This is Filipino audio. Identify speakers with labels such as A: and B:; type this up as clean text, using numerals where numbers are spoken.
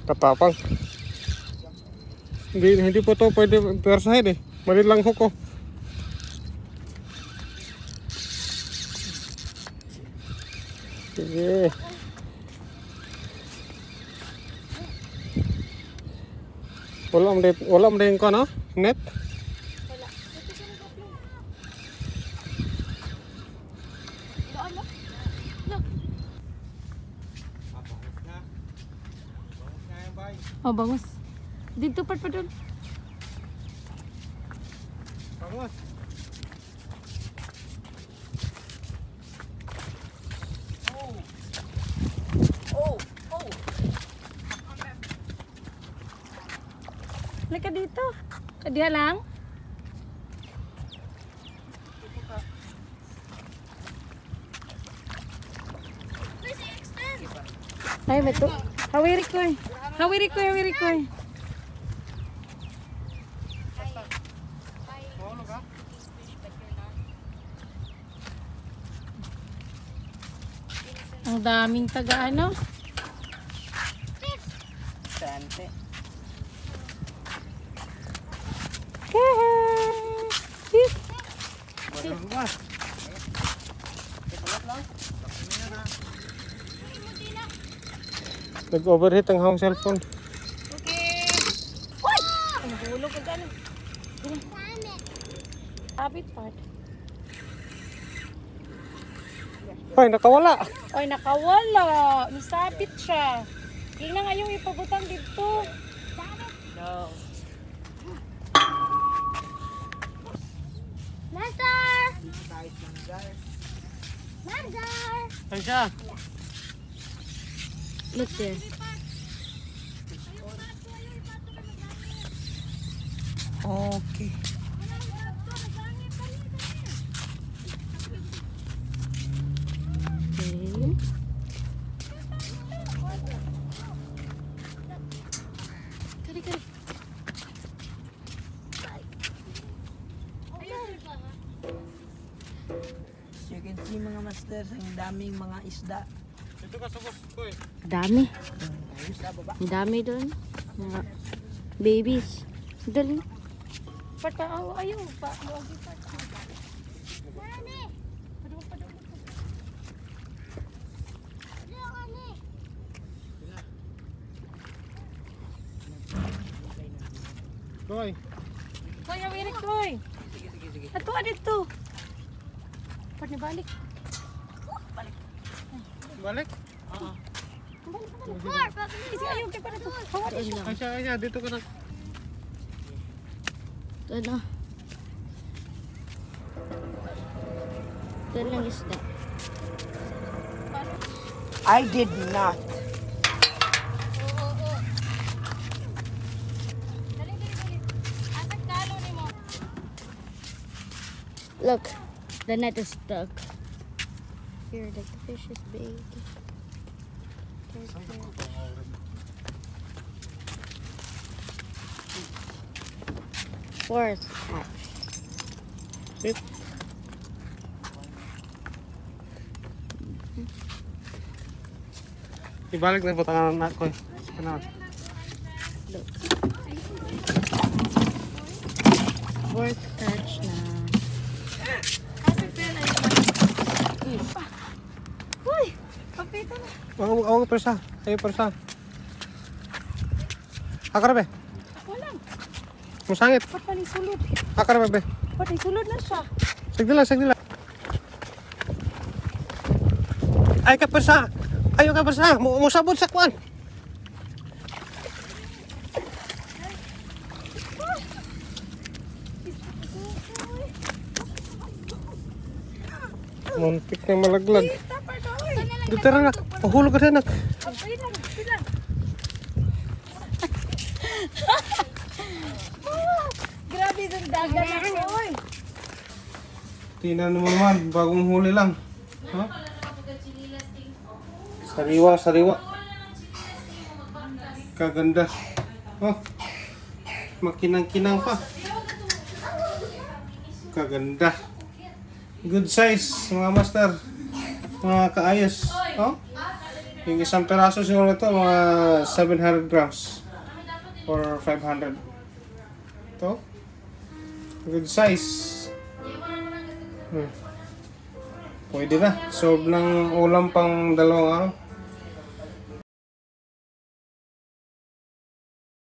A: Katapang. Hindi po to pwede persahin eh. Mali lang hook ko. Sige. Wala mo din ko no? Net?
B: Wala. Oh, bangus. Dito part pa doon.
A: Bangus.
B: Halika dito. Kadiha lang. Ay, betul. Hawiri ko eh. Hawiri ko. Ang daming taga ano.
C: Sante.
A: Nag-overheat ang hawang cellphone.
B: Okay. Uy! Ang hulog ka gano'n. Abit part.
A: Ay, nakawala.
B: Ay, nakawala. Nisabit siya. Hindi na nga yung ipabutang dito.
C: No.
B: Master! Master!
A: Ay siya.
B: Look there.
C: Okay.
B: Okay. Kari.
C: You can see mga masters, ang daming mga isda.
A: Dito ka sa boss ko eh.
B: Dami.
C: Isda baba.
B: Ang dami doon. Mga babies. Dali. Pataaw, ayaw. Luwagi pa.
A: Koy.
B: Koy, awirik koy. Ato, adito. Pwede balik.
A: Balik.
B: Kasi ayaw kayo para ito. Hawat siya.
A: Ay siya, dito ka na.
B: Ano? Ito lang isda.
C: I did not.
B: Look, the net is stuck. Here, the fish is big. Fourth catch.
A: Sit. Ibalik na butangan na ko eh. Ano?
B: Look. Fourth catch na. Uy! Kapito na.
A: Awang persa. Ayo persa. Akar be.
B: Ako lang.
A: Musangit.
B: Ba't pa sulod?
A: Akar be.
B: Ba't sulod na siya?
A: Sagdi lang. Ay ka persa. Ayo ka persa. Musabot sa kwan. Muntik na malaglag. Dito na. Mahulog ka na.
B: Bilang. Grabe yung dagat na ko.
A: Tingnan mo naman, bagong huli lang. Ha? Sariwa. Kaganda. Oh. Makinang-kinang pa. Kaganda. Good size, mga master. Mga kaayos. Oh. Yung isang peraso siguro ito, mga 700 grams. Or 500. Ito. Good size. Pwede na. Solve ng ulam pang 2 araw.